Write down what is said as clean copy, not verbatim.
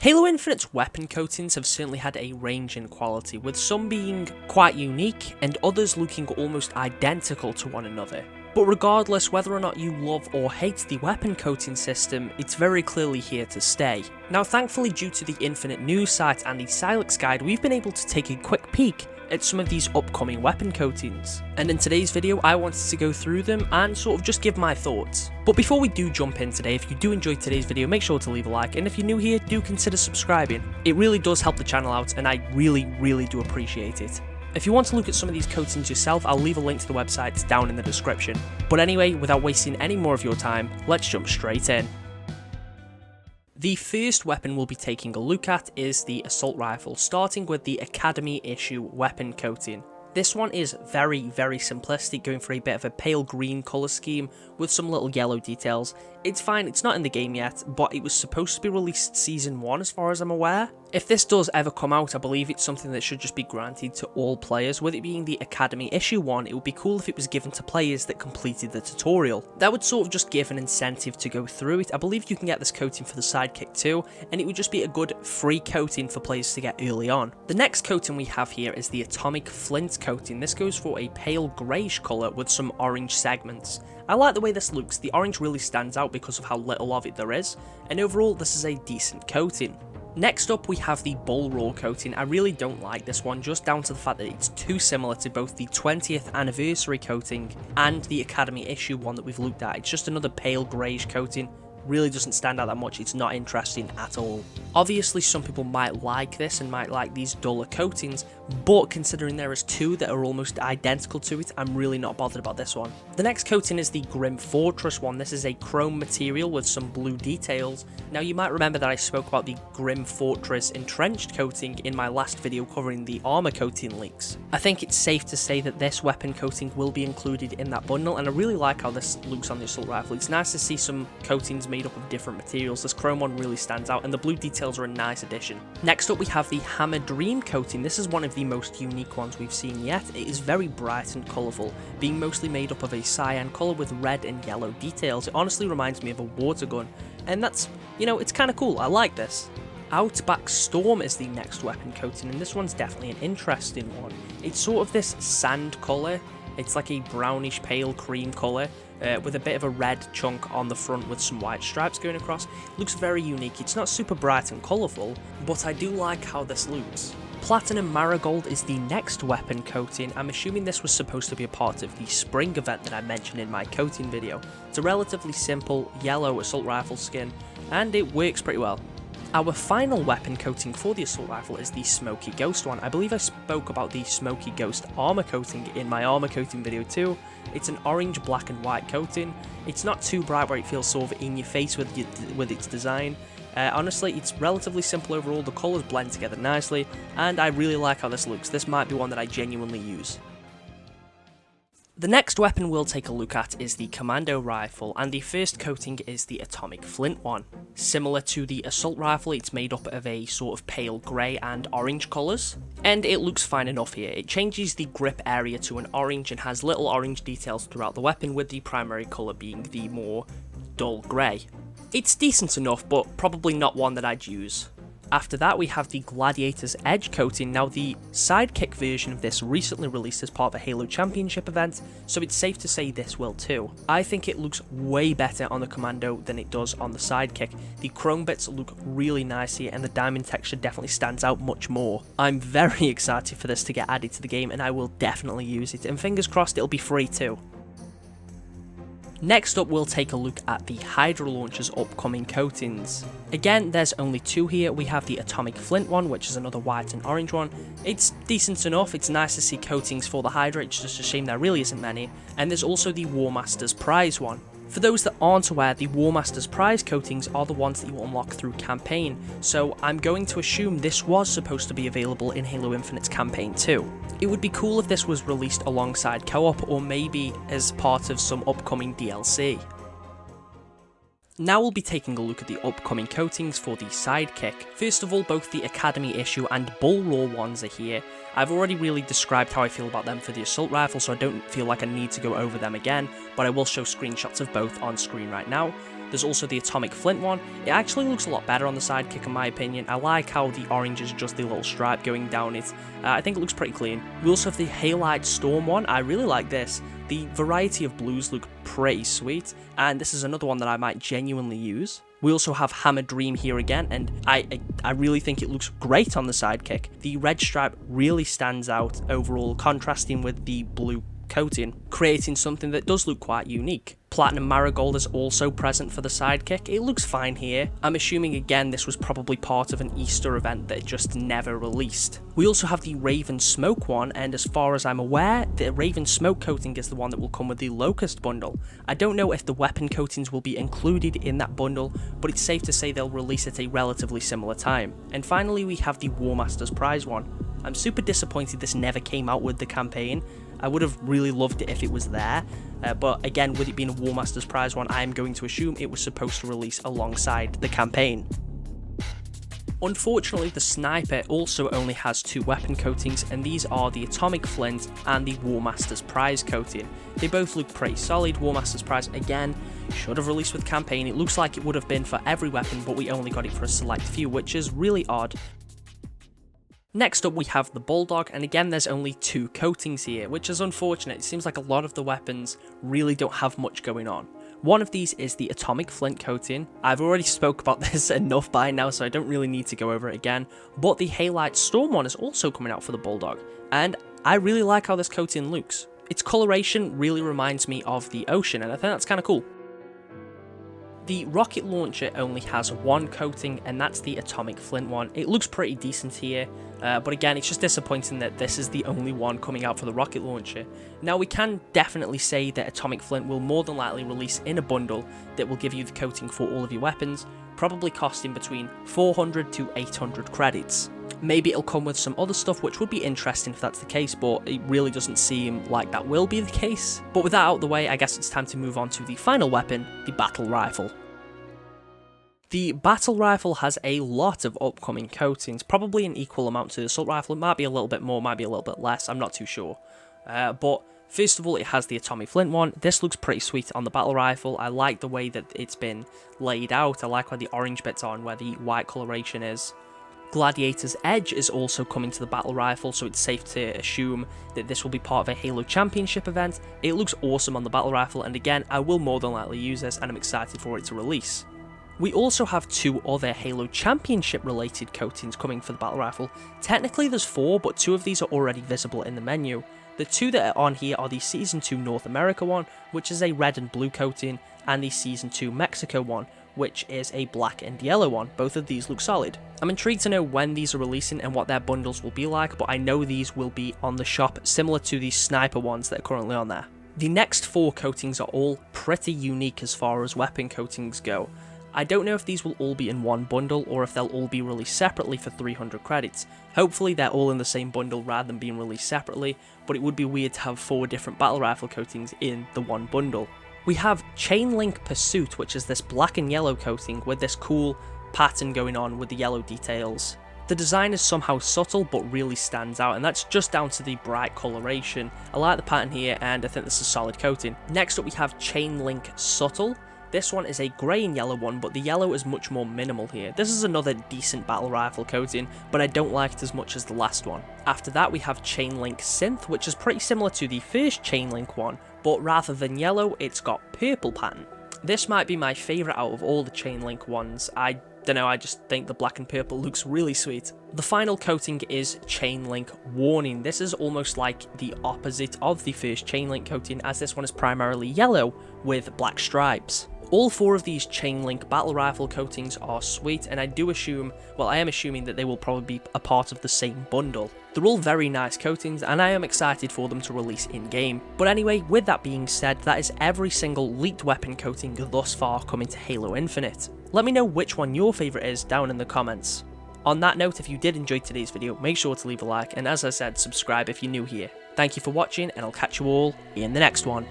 Halo Infinite's weapon coatings have certainly had a range in quality, with some being quite unique and others looking almost identical to one another. But regardless whether or not you love or hate the weapon coating system, it's very clearly here to stay. Now thankfully, due to the Infinite news site and the Cylix guide, we've been able to take a quick peek at some of these upcoming weapon coatings. And in today's video, I wanted to go through them and sort of just give my thoughts. But before we do jump in today, if you do enjoy today's video, make sure to leave a like, and if you're new here, do consider subscribing. It really does help the channel out, and I really do appreciate it. If you want to look at some of these coatings yourself, I'll leave a link to the website down in the description. But anyway, without wasting any more of your time, let's jump straight in. The first weapon we'll be taking a look at is the Assault Rifle, starting with the Academy issue weapon coating. This one is very simplistic, going for a bit of a pale green colour scheme with some little yellow details. It's fine, it's not in the game yet, but it was supposed to be released Season 1 as far as I'm aware. If this does ever come out, I believe it's something that should just be granted to all players. With it being the Academy issue one, it would be cool if it was given to players that completed the tutorial. That would sort of just give an incentive to go through it. I believe you can get this coating for the Sidekick too, and it would just be a good free coating for players to get early on. The next coating we have here is the Atomic Flint coating. This goes for a pale greyish colour with some orange segments. I like the way this looks. The orange really stands out because of how little of it there is, and overall this is a decent coating. Next up we have the Bull Roar coating. I really don't like this one, just down to the fact that it's too similar to both the 20th anniversary coating and the Academy issue one that we've looked at. It's just another pale greyish coating. Really doesn't stand out that much, it's not interesting at all. Obviously some people might like this and might like these duller coatings, but considering there is two that are almost identical to it, I'm really not bothered about this one. The next coating is the Grim Fortress one. This is a chrome material with some blue details. Now you might remember that I spoke about the Grim Fortress entrenched coating in my last video covering the armor coating leaks. I think it's safe to say that this weapon coating will be included in that bundle, and I really like how this looks on the Assault Rifle. It's nice to see some coatings made up of different materials. This chrome one really stands out, and the blue details are a nice addition. Next up we have the Hammer Dream coating. This is one of the most unique ones we've seen yet. It is very bright and colourful, being mostly made up of a cyan colour with red and yellow details. It honestly reminds me of a water gun, and that's, you know, it's kind of cool. I like this. Outback Storm is the next weapon coating, and this one's definitely an interesting one. It's sort of this sand colour. It's like a brownish pale cream colour with a bit of a red chunk on the front with some white stripes going across. It looks very unique. It's not super bright and colourful, but I do like how this looks. Platinum Marigold is the next weapon coating. I'm assuming this was supposed to be a part of the spring event that I mentioned in my coating video. It's a relatively simple yellow assault rifle skin, and it works pretty well. Our final weapon coating for the Assault Rifle is the Smoky Ghost one. I believe I spoke about the Smoky Ghost armor coating in my armor coating video too. It's an orange, black and white coating. It's not too bright where it feels sort of in your face with its design. Honestly, it's relatively simple overall. The colours blend together nicely, and I really like how this looks. This might be one that I genuinely use. The next weapon we'll take a look at is the Commando Rifle, and the first coating is the Atomic Flint one. Similar to the Assault Rifle, it's made up of a sort of pale grey and orange colours, and it looks fine enough here. It changes the grip area to an orange and has little orange details throughout the weapon, with the primary colour being the more dull grey. It's decent enough, but probably not one that I'd use. After that we have the Gladiator's Edge coating. Now the Sidekick version of this recently released as part of a Halo Championship event, so it's safe to say this will too. I think it looks way better on the Commando than it does on the Sidekick. The chrome bits look really nice here, and the diamond texture definitely stands out much more. I'm very excited for this to get added to the game, and I will definitely use it, and fingers crossed it'll be free too. Next up we'll take a look at the Hydra Launcher's upcoming coatings. Again, there's only two here. We have the Atomic Flint one, which is another white and orange one. It's decent enough. It's nice to see coatings for the Hydra. It's just a shame there really isn't many. And there's also the War Master's Prize one. For those that aren't aware, the War Master's Prize coatings are the ones that you unlock through campaign, so I'm going to assume this was supposed to be available in Halo Infinite's campaign too. It would be cool if this was released alongside co-op, or maybe as part of some upcoming DLC. Now we'll be taking a look at the upcoming coatings for the Sidekick. First of all, both the Academy issue and Bull Roar ones are here. I've already really described how I feel about them for the Assault Rifle, so I don't feel like I need to go over them again, but I will show screenshots of both on screen right now. There's also the Atomic Flint one. It actually looks a lot better on the Sidekick in my opinion. I like how the orange is just the little stripe going down it. I think it looks pretty clean. We also have the Halide Storm one. I really like this. The variety of blues look pretty sweet, and this is another one that I might genuinely use. We also have Hammer Dream here again, and I really think it looks great on the Sidekick. The red stripe really stands out overall, contrasting with the blue coating, creating something that does look quite unique. Platinum Marigold is also present for the Sidekick. It looks fine here. I'm assuming again this was probably part of an Easter event that just never released. We also have the Raven Smoke one, and as far as I'm aware, the Raven Smoke coating is the one that will come with the Locust bundle. I don't know if the weapon coatings will be included in that bundle, but it's safe to say they'll release at a relatively similar time. And finally we have the War Master's Prize one. I'm super disappointed this never came out with the campaign. I would have really loved it if it was there, but again, with it being a War Master's Prize one, I am going to assume it was supposed to release alongside the campaign. Unfortunately, the Sniper also only has 2 weapon coatings, and these are the Atomic Flint and the War Master's Prize coating. They both look pretty solid. War Master's Prize, again, should have released with campaign. It looks like it would have been for every weapon, but we only got it for a select few, which is really odd. Next up we have the Bulldog, and again there's only 2 coatings here, which is unfortunate. It seems like a lot of the weapons really don't have much going on. One of these is the Atomic Flint coating. I've already spoke about this enough by now, so I don't really need to go over it again, but the Halide Storm one is also coming out for the Bulldog, and I really like how this coating looks. Its coloration really reminds me of the ocean, and I think that's kind of cool. The Rocket Launcher only has 1 coating, and that's the Atomic Flint one. It looks pretty decent here, but again, it's just disappointing that this is the only one coming out for the Rocket Launcher. Now, we can definitely say that Atomic Flint will more than likely release in a bundle that will give you the coating for all of your weapons, probably costing between 400 to 800 credits. Maybe it'll come with some other stuff, which would be interesting if that's the case, but it really doesn't seem like that will be the case. But with that out of the way, I guess it's time to move on to the final weapon, the Battle Rifle. The Battle Rifle has a lot of upcoming coatings, probably an equal amount to the Assault Rifle. It might be a little bit more, might be a little bit less, I'm not too sure. But first of all, it has the Atomic Flint one. This looks pretty sweet on the Battle Rifle. I like the way that it's been laid out. I like where the orange bits are and where the white coloration is. Gladiator's Edge is also coming to the Battle Rifle, so it's safe to assume that this will be part of a Halo Championship event. It looks awesome on the Battle Rifle, and again, I will more than likely use this, and I'm excited for it to release. We also have 2 other Halo Championship related coatings coming for the Battle Rifle. Technically there's 4, but 2 of these are already visible in the menu. The 2 that are on here are the Season 2 North America one, which is a red and blue coating, and the Season 2 Mexico one, which is a black and yellow one. Both of these look solid. I'm intrigued to know when these are releasing and what their bundles will be like, but I know these will be on the shop similar to the Sniper ones that are currently on there. The next 4 coatings are all pretty unique as far as weapon coatings go. I don't know if these will all be in one bundle or if they'll all be released separately for 300 credits. Hopefully they're all in the same bundle rather than being released separately, but it would be weird to have 4 different Battle Rifle coatings in the one bundle. We have Chain Link Pursuit, which is this black and yellow coating with this cool pattern going on with the yellow details. The design is somehow subtle but really stands out, and that's just down to the bright coloration. I like the pattern here and I think this is a solid coating. Next up we have Chain Link Subtle. This one is a grey and yellow one, but the yellow is much more minimal here. This is another decent Battle Rifle coating, but I don't like it as much as the last one. After that we have Chain Link Synth, which is pretty similar to the first Chain Link one, but rather than yellow, it's got purple pattern. This might be my favourite out of all the Chain Link ones. I don't know, I just think the black and purple looks really sweet. The final coating is Chain Link Warning. This is almost like the opposite of the first Chain Link coating, as this one is primarily yellow with black stripes. All 4 of these Chain Link Battle Rifle coatings are sweet, and I am assuming that they will probably be a part of the same bundle. They're all very nice coatings, and I am excited for them to release in-game. But anyway, with that being said, that is every single leaked weapon coating thus far coming to Halo Infinite. Let me know which one your favourite is down in the comments. On that note, if you did enjoy today's video, make sure to leave a like, and as I said, subscribe if you're new here. Thank you for watching, and I'll catch you all in the next one.